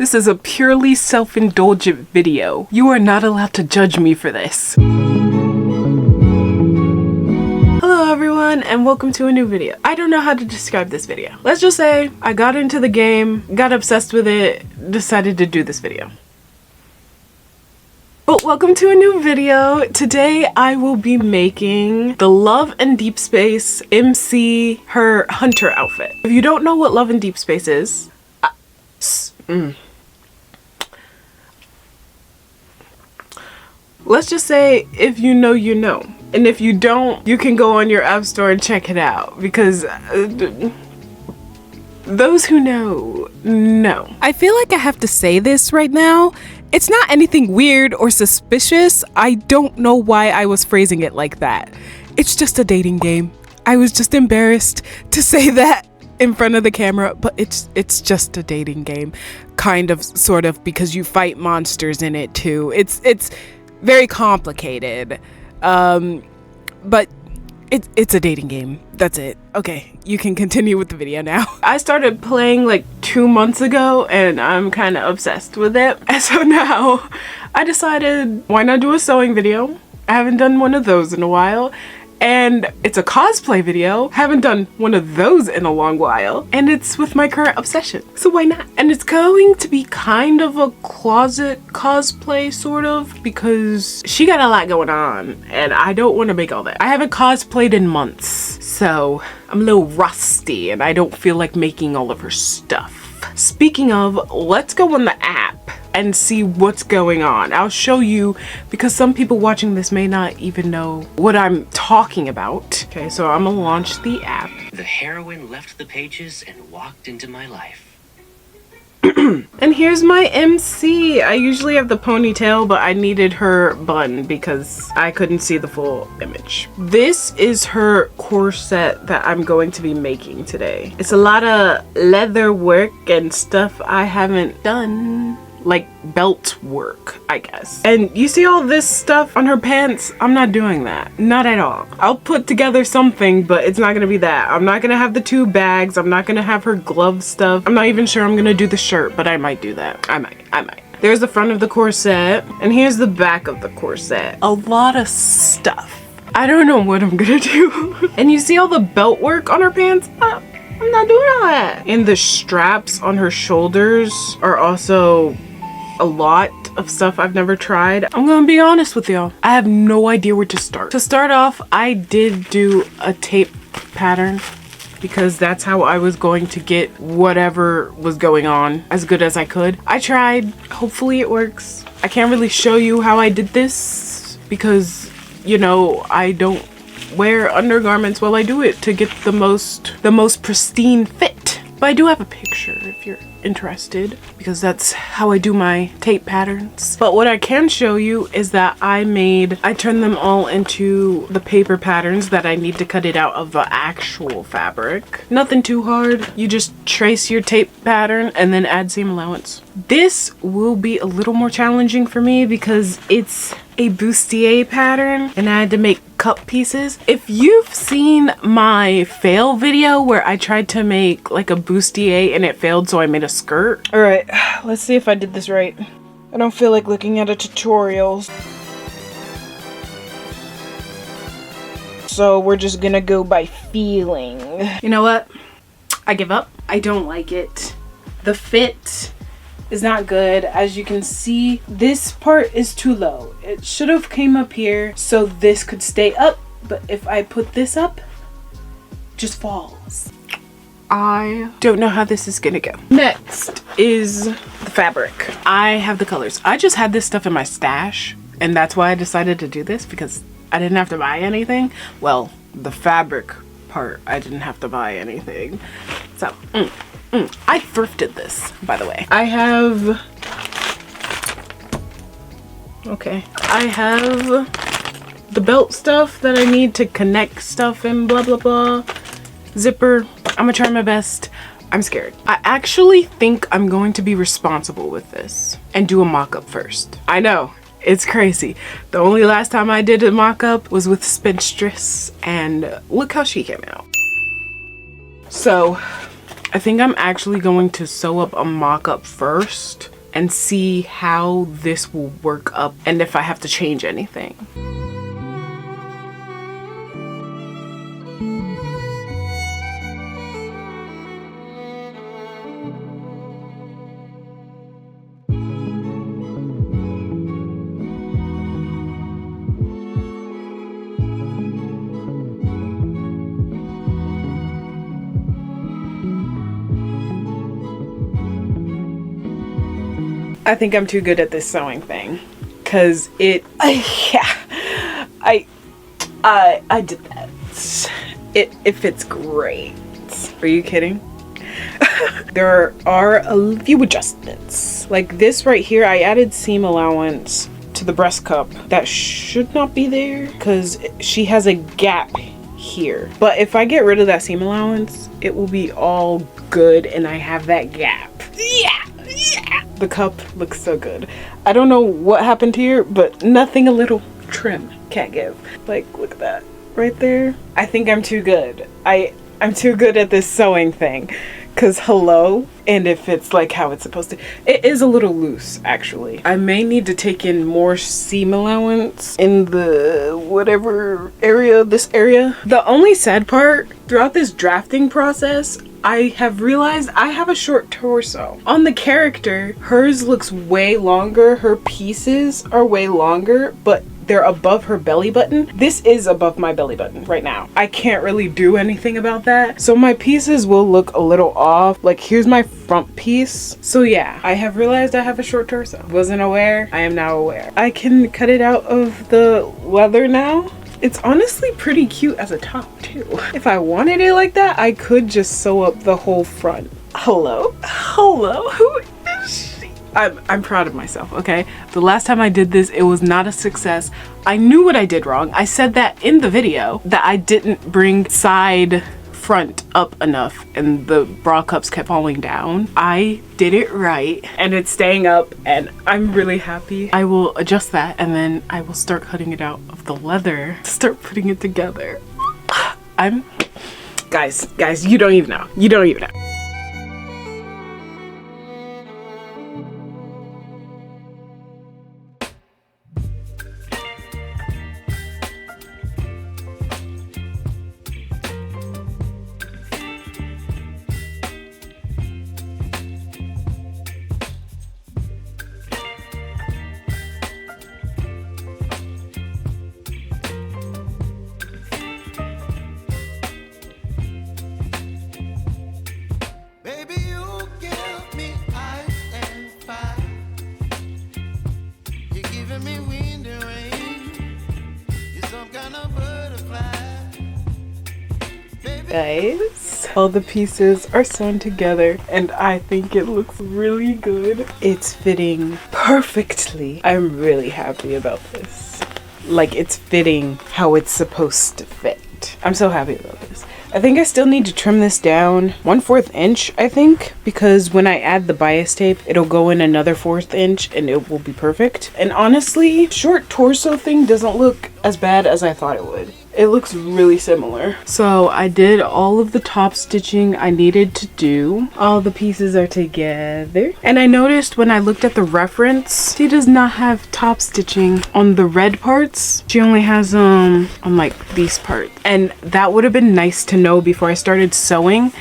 This is a purely self-indulgent video. You are not allowed to judge me for this. Hello everyone and welcome to a new video. I don't know how to describe this video. Let's just say I got into the game, got obsessed with it, decided to do this video. But welcome to a new video. Today I will be making the Love and Deepspace MC her hunter outfit. If you don't know what Love and Deepspace is, let's just say if you know, you know. And if you don't, you can go on your app store and check it out because those who know. I feel like I have to say this right now. It's not anything weird or suspicious. I don't know why I was phrasing it like that. It's just a dating game. I was just embarrassed to say that in front of the camera, but it's just a dating game. Kind of, sort of, because you fight monsters in it too. It's very complicated. But it's a dating game. That's it. Okay, you can continue with the video now. I started playing like 2 months ago and I'm kind of obsessed with it. And so now I decided, why not do a sewing video? I haven't done one of those in a while. And it's a cosplay video. Haven't done one of those in a long while. And it's with my current obsession. So why not? And it's going to be kind of a closet cosplay, sort of, because she got a lot going on and I don't want to make all that. I haven't cosplayed in months, so I'm a little rusty and I don't feel like making all of her stuff. Speaking of, let's go on the app and see what's going on. I'll show you because some people watching this may not even know what I'm talking about. Okay, so I'm gonna launch the app. The heroine left the pages and walked into my life. And here's my MC. I usually have the ponytail, but I needed her bun because I couldn't see the full image. This is her corset that I'm going to be making today. It's a lot of leather work and stuff I haven't done. Like belt work, I guess. And you see all this stuff on her pants? I'm not doing that. Not at all. I'll put together something, but it's not gonna be that. I'm not gonna have the 2 bags. I'm not gonna have her glove stuff. I'm not even sure I'm gonna do the shirt, but I might do that. I might. There's the front of the corset, and here's the back of the corset. A lot of stuff. I don't know what I'm gonna do. And you see all the belt work on her pants? I'm not doing all that. And the straps on her shoulders are also a lot of stuff I've never tried. I'm gonna be honest with y'all. I have no idea where to start. To start off, I did do a tape pattern because that's how I was going to get whatever was going on as good as I could. I tried. Hopefully it works. I can't really show you how I did this because, you know, I don't wear undergarments while I do it to get the most pristine fit. But I do have a picture if you're interested because that's how I do my tape patterns. But what I can show you is that I turned them all into the paper patterns that I need to cut it out of the actual fabric. Nothing too hard. You just trace your tape pattern and then add seam allowance. This will be a little more challenging for me because it's a bustier pattern and I had to make cup pieces. If you've seen my fail video where I tried to make like a bustier and it failed, so I made a skirt. All right, let's see if I did this right. I don't feel like looking at a tutorial. So we're just gonna go by feeling. You know what? I give up. I don't like it. The fit is not good. As you can see, this part is too low. It should have came up here so this could stay up, but if I put this up, it just falls. I don't know how this is gonna go. Next is the fabric. I have the colors. I just had this stuff in my stash and that's why I decided to do this because I didn't have to buy anything. Well, the fabric part, I didn't have to buy anything. So, I thrifted this, by the way. I have the belt stuff that I need to connect stuff and blah, blah, blah. Zipper. I'm gonna try my best. I'm scared. I actually think I'm going to be responsible with this and do a mock-up first. I know, it's crazy. The only last time I did a mock-up was with Spinstress and look how she came out. So I think I'm actually going to sew up a mock-up first and see how this will work up and if I have to change anything. I think I'm too good at this sewing thing, cause I did that. It fits great. Are you kidding? There are a few adjustments. Like this right here, I added seam allowance to the breast cup. That should not be there because she has a gap here. But if I get rid of that seam allowance, it will be all good and I have that gap. Yeah. The cup looks so good. I don't know what happened here, but nothing a little trim can't give. Like, look at that right there. I think I'm too good. I'm too good at this sewing thing. Cause hello, and if it's like how it's supposed to, it is a little loose actually. I may need to take in more seam allowance in the whatever area, this area. The only sad part throughout this drafting process, I have realized I have a short torso. On the character, hers looks way longer. Her pieces are way longer, but they're above her belly button. This is above my belly button right now. I can't really do anything about that. So my pieces will look a little off. Like here's my front piece. So yeah, I have realized I have a short torso. Wasn't aware, I am now aware. I can cut it out of the leather now. It's honestly pretty cute as a top too. If I wanted it like that, I could just sew up the whole front. Hello? Hello? Who is she? I'm proud of myself, okay? The last time I did this, it was not a success. I knew what I did wrong. I said that in the video, that I didn't bring side front up enough and the bra cups kept falling down. I did it right and it's staying up and I'm really happy. I will adjust that and then I will start cutting it out of the leather to start putting it together. Guys, you don't even know. You don't even know. Guys, all the pieces are sewn together and I think it looks really good. It's fitting perfectly. I'm really happy about this. Like it's fitting how it's supposed to fit. I'm so happy about this. I think I still need to trim this down 1/4 inch, I think, because when I add the bias tape, it'll go in another 1/4 inch and it will be perfect. And honestly, short torso thing doesn't look as bad as I thought it would. It looks really similar. So I did all of the top stitching I needed to do. All the pieces are together. And I noticed when I looked at the reference, she does not have top stitching on the red parts. She only has on like these parts. And that would have been nice to know before I started sewing,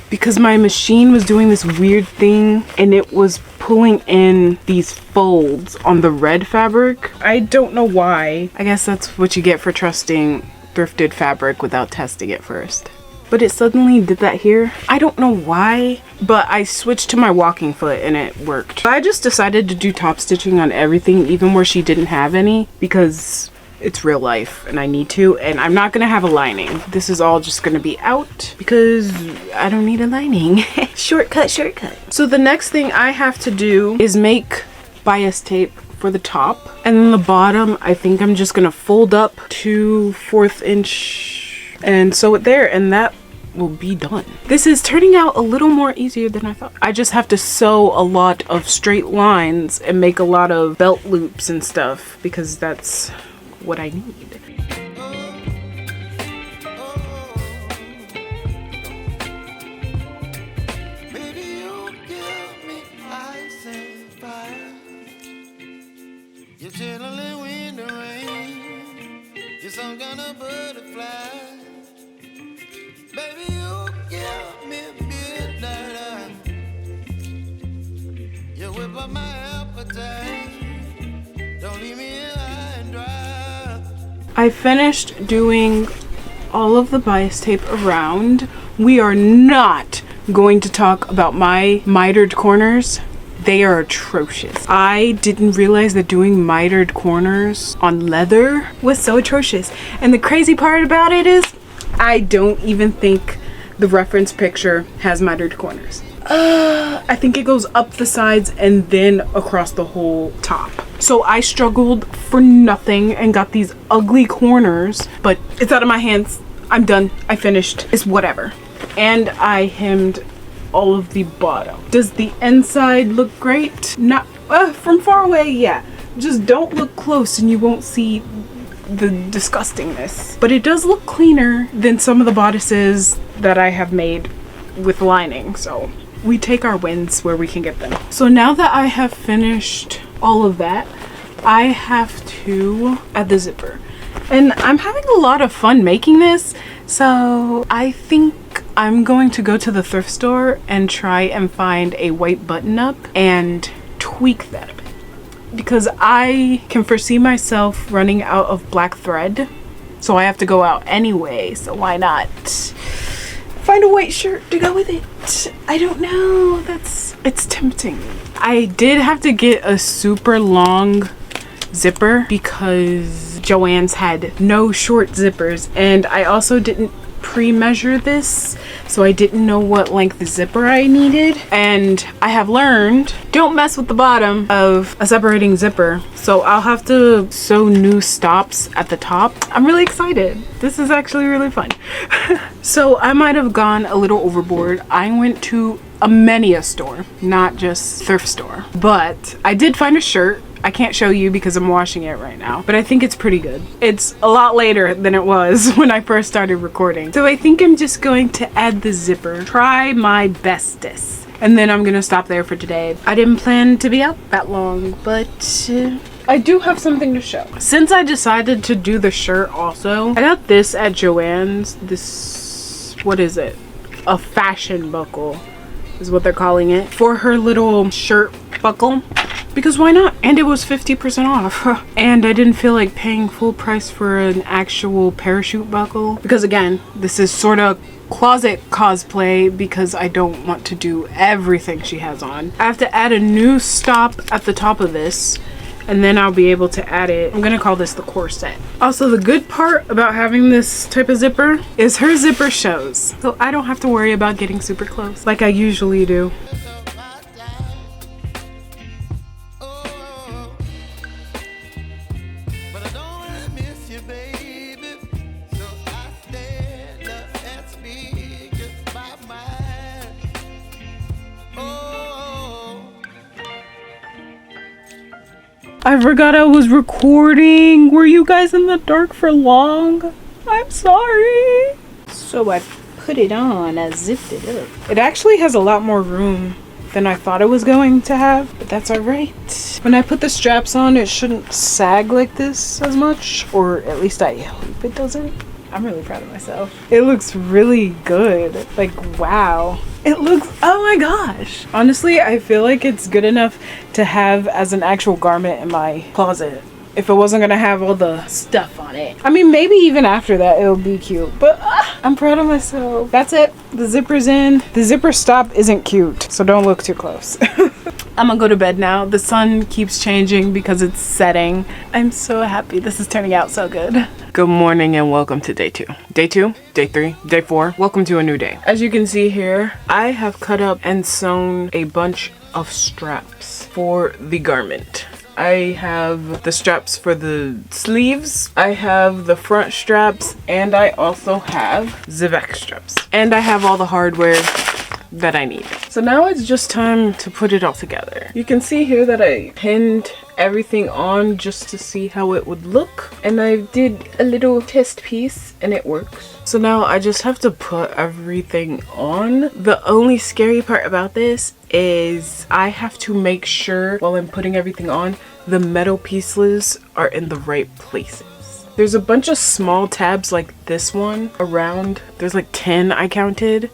because my machine was doing this weird thing and it was pulling in these folds on the red fabric. I don't know why. I guess that's what you get for trusting thrifted fabric without testing it first. But it suddenly did that here. I don't know why, but I switched to my walking foot and it worked. I just decided to do top stitching on everything, even where she didn't have any, because it's real life and I need to, and I'm not gonna have a lining. This is all just gonna be out because I don't need a lining. Shortcut. So the next thing I have to do is make bias tape for the top, and then the bottom I think I'm just gonna fold up to 1/4 inch and sew it there, and that will be done. This is turning out a little more easier than I thought. I just have to sew a lot of straight lines and make a lot of belt loops and stuff because that's what I need. Baby, you give me ice and fire. some kind of butterfly. Baby, you give me midnight. You whip up my appetite. Don't leave me here high and dry. I finished doing all of the bias tape around. We are not going to talk about my mitered corners. They are atrocious. I didn't realize that doing mitered corners on leather was so atrocious. And the crazy part about it is I don't even think the reference picture has mitered corners. I think it goes up the sides and then across the whole top. So I struggled for nothing and got these ugly corners, but it's out of my hands. I'm done. I finished. It's whatever. And I hemmed all of the bottom. Does the inside look great? Not from far away, yeah. Just don't look close and you won't see the disgustingness. But it does look cleaner than some of the bodices that I have made with lining. So we take our wins where we can get them. So now that I have finished all of that, I have to add the zipper. And I'm having a lot of fun making this. So I think I'm going to go to the thrift store and try and find a white button up and tweak that a bit. Because I can foresee myself running out of black thread. So I have to go out anyway. So why not find a white shirt to go with it? I don't know. It's tempting. I did have to get a super long zipper because Joann's had no short zippers, and I also didn't pre-measure this, so I didn't know what length zipper I needed. And I have learned, don't mess with the bottom of a separating zipper, so I'll have to sew new stops at the top. I'm really excited. This is actually really fun. So I might have gone a little overboard. I went to a Mania store, not just thrift store, but I did find a shirt. I can't show you because I'm washing it right now, but I think it's pretty good. It's a lot later than it was when I first started recording. So I think I'm just going to add the zipper, try my bestest, and then I'm gonna stop there for today. I didn't plan to be out that long, but I do have something to show. Since I decided to do the shirt also, I got this at Joann's. This, what is it? A fashion buckle is what they're calling it, for her little shirt buckle. Because why not? And it was 50% off. And I didn't feel like paying full price for an actual parachute buckle. Because again, this is sort of closet cosplay because I don't want to do everything she has on. I have to add a new stop at the top of this, and then I'll be able to add it. I'm gonna call this the corset. Also, the good part about having this type of zipper is her zipper shows. So I don't have to worry about getting super close like I usually do. I forgot I was recording. Were you guys in the dark for long? I'm sorry. So I put it on, I zipped it up. It actually has a lot more room than I thought it was going to have, but that's alright. When I put the straps on, it shouldn't sag like this as much, or at least I hope it doesn't. I'm really proud of myself. It looks really good. Like, wow. It looks, oh my gosh. Honestly, I feel like it's good enough to have as an actual garment in my closet if it wasn't gonna have all the stuff on it. I mean, maybe even after that it'll be cute, but I'm proud of myself. That's it. The zipper's in. The zipper stop isn't cute, so don't look too close. I'm gonna go to bed now. The sun keeps changing because it's setting. I'm so happy. This is turning out so good. Good morning and welcome to day 2. Day 2, day 3, day 4. Welcome to a new day. As you can see here, I have cut up and sewn a bunch of straps for the garment. I have the straps for the sleeves, I have the front straps, and I also have the back straps. And I have all the hardware that I need. So now it's just time to put it all together. You can see here that I pinned everything on just to see how it would look, and I did a little test piece and it works. So now I just have to put everything on. The only scary part about this is I have to make sure while I'm putting everything on, the metal pieces are in the right places. There's a bunch of small tabs like this one around. There's like 10 I counted.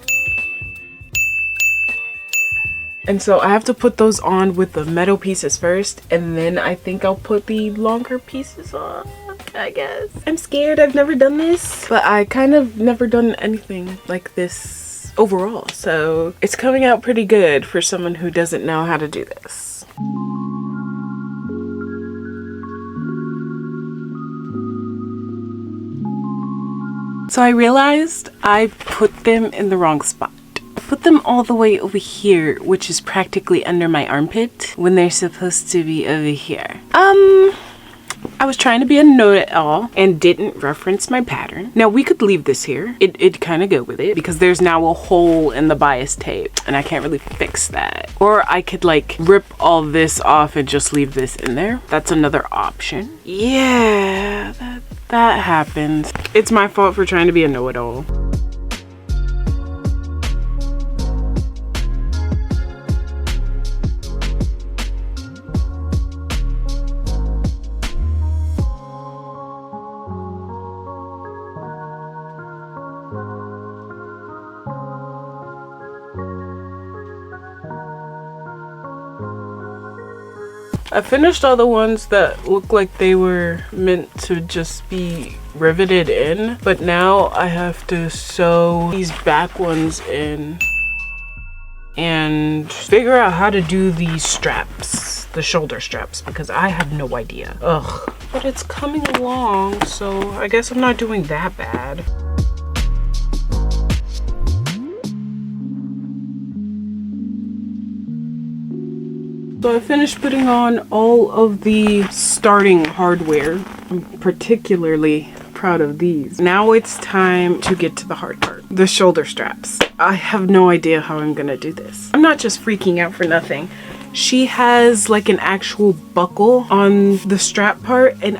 And so I have to put those on with the metal pieces first, and then I think I'll put the longer pieces on, I guess. I'm scared, I've never done this, but I kind of never done anything like this overall, so it's coming out pretty good for someone who doesn't know how to do this. So I realized I put them in the wrong spot. I put them all the way over here, which is practically under my armpit, when they're supposed to be over here. I was trying to be a know-it-all and didn't reference my pattern. Now we could leave this here. It'd kind of go with it because there's now a hole in the bias tape and I can't really fix that. Or I could like rip all this off and just leave this in there. That's another option. Yeah, that happens. It's my fault for trying to be a know-it-all. I finished all the ones that look like they were meant to just be riveted in, but now I have to sew these back ones in and figure out how to do these straps, the shoulder straps, because I have no idea. Ugh, but it's coming along, so I guess I'm not doing that bad. So I finished putting on all of the starting hardware. I'm particularly proud of these. Now it's time to get to the hard part, the shoulder straps. I have no idea how I'm gonna do this. I'm not just freaking out for nothing. She has like an actual buckle on the strap part, and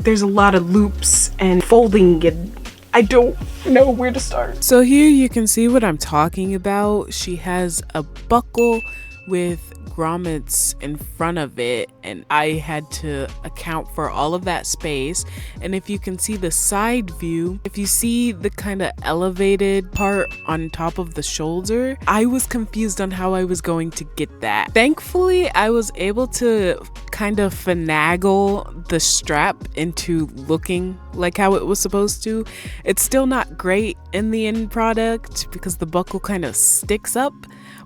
there's a lot of loops and folding and I don't know where to start. So here you can see what I'm talking about. She has a buckle with grommets in front of it, and I had to account for all of that space. And if you can see the side view, if you see the kind of elevated part on top of the shoulder, I was confused on how I was going to get that. Thankfully, I was able to kind of finagle the strap into looking like how it was supposed to. It's still not great in the end product because the buckle kind of sticks up.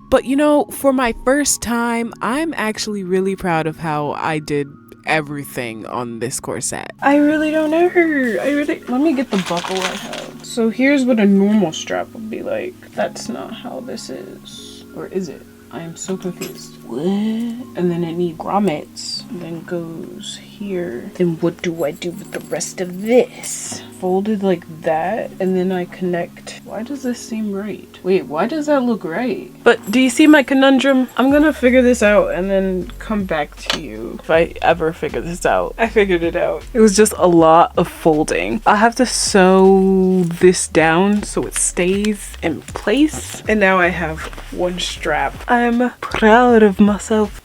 But you know, for my first time, I'm actually really proud of how I did everything on this corset. I really don't know her. Let me get the buckle I have. So here's what a normal strap would be like. That's not how this is. Or is it? I am so confused. What? And then it needs grommets. And then goes here. Then what do I do with the rest of this? Folded like that, and then I connect. Why does this seem right? Wait, why does that look right? But do you see my conundrum? I'm gonna figure this out and then come back to you if I ever figure this out. I figured it out. It was just a lot of folding. I'll have to sew this down so it stays in place. And now I have one strap. I'm proud of myself.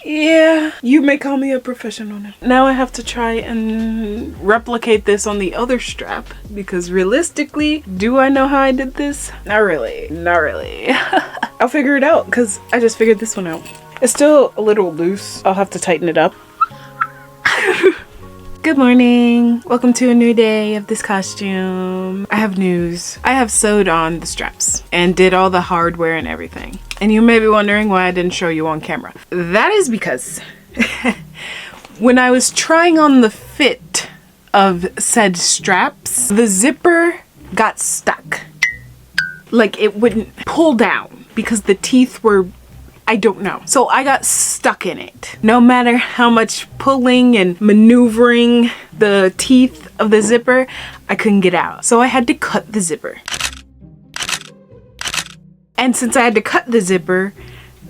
Yeah, you may call me a professional now. Now I have to try and replicate this on the other strap, because realistically, do I know how I did this? Not really. Not really. I'll figure it out because I just figured this one out. It's still a little loose. I'll have to tighten it up. Good morning. Welcome to a new day of this costume. I have news. I have sewed on the straps and did all the hardware and everything. And you may be wondering why I didn't show you on camera. That is because when I was trying on the fit of said straps, the zipper got stuck. Like it wouldn't pull down because the teeth were, I don't know. So I got stuck in it. No matter how much pulling and maneuvering the teeth of the zipper, I couldn't get out. So I had to cut the zipper. And since I had to cut the zipper,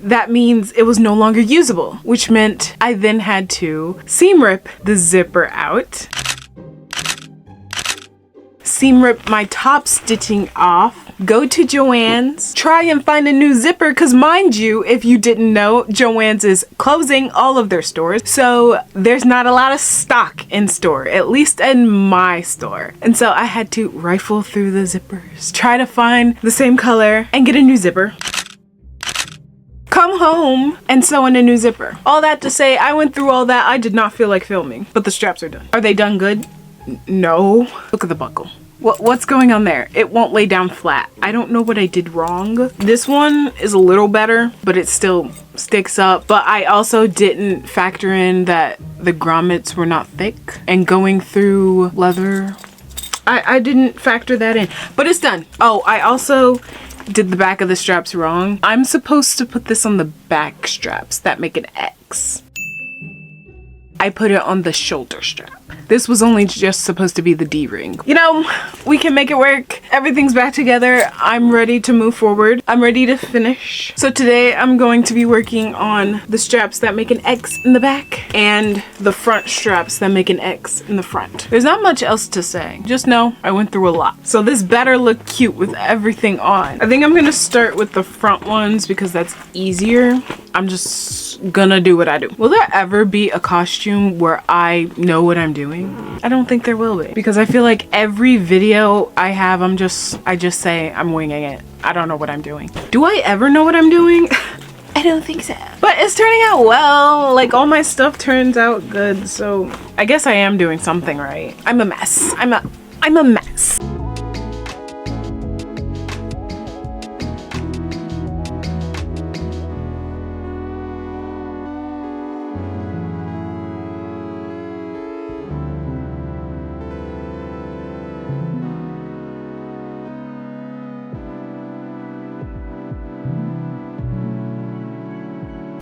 that means it was no longer usable, which meant I then had to seam rip the zipper out, seam rip my top stitching off, go to Joann's, try and find a new zipper, because mind you, if you didn't know, Joann's is closing all of their stores, so there's not a lot of stock in store, at least in my store. And so I had to rifle through the zippers, try to find the same color, and get a new zipper. Come home and sew in a new zipper. All that to say, I went through all that. I did not feel like filming, but the straps are done. Are they done good? No. Look at the buckle. What's going on there? It won't lay down flat. I don't know what I did wrong. This one is a little better, but it still sticks up. But I also didn't factor in that the grommets were not thick, and going through leather, I didn't factor that in, but it's done. Oh, I also did the back of the straps wrong. I'm supposed to put this on the back straps that make an X. I put it on the shoulder strap. This was only just supposed to be the D-ring. You know, we can make it work. Everything's back together. I'm ready to move forward. I'm ready to finish. So today I'm going to be working on the straps that make an X in the back and the front straps that make an X in the front. There's not much else to say. Just know I went through a lot. So this better look cute with everything on. I think I'm gonna start with the front ones because that's easier. I'm just gonna do what I do. Will there ever be a costume where I know what I'm doing? I don't think there will be, because I feel like every video I have, I just say I'm winging it. I don't know what I'm doing. Do I ever know what I'm doing? I don't think so. But it's turning out well. Like, all my stuff turns out good, so I guess I am doing something right. I'm a mess. I'm a mess.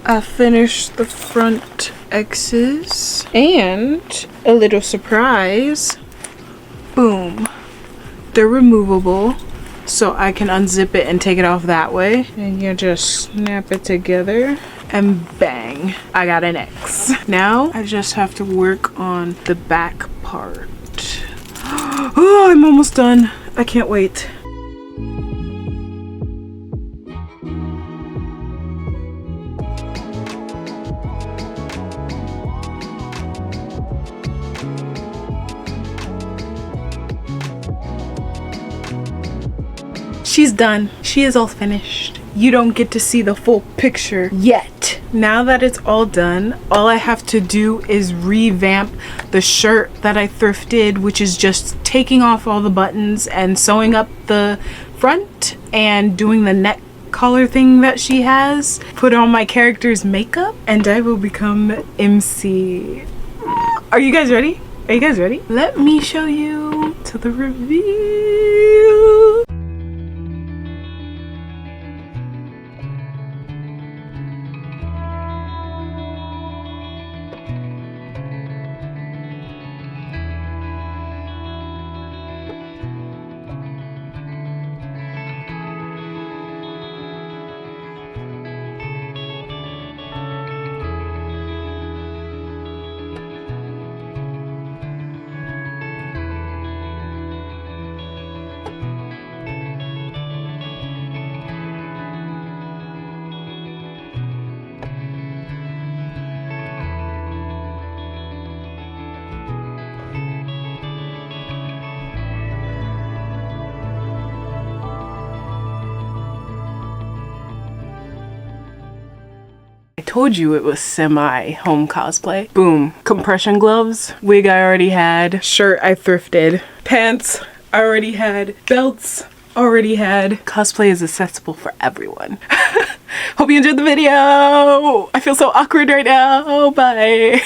I finished the front X's, and a little surprise, boom, they're removable, so I can unzip it and take it off that way, and you just snap it together and bang, I got an X. Now I just have to work on the back part. Oh, I'm almost done. I can't wait. She's done. She is all finished. You don't get to see the full picture yet. Now that it's all done, all I have to do is revamp the shirt that I thrifted, which is just taking off all the buttons and sewing up the front and doing the neck collar thing that she has. Put on my character's makeup and I will become MC. Are you guys ready? Are you guys ready? Let me show you to the reveal. I told you it was semi-home cosplay. Boom. Compression gloves, wig I already had, shirt I thrifted, pants I already had, belts already had. Cosplay is accessible for everyone. Hope you enjoyed the video. I feel so awkward right now. Bye.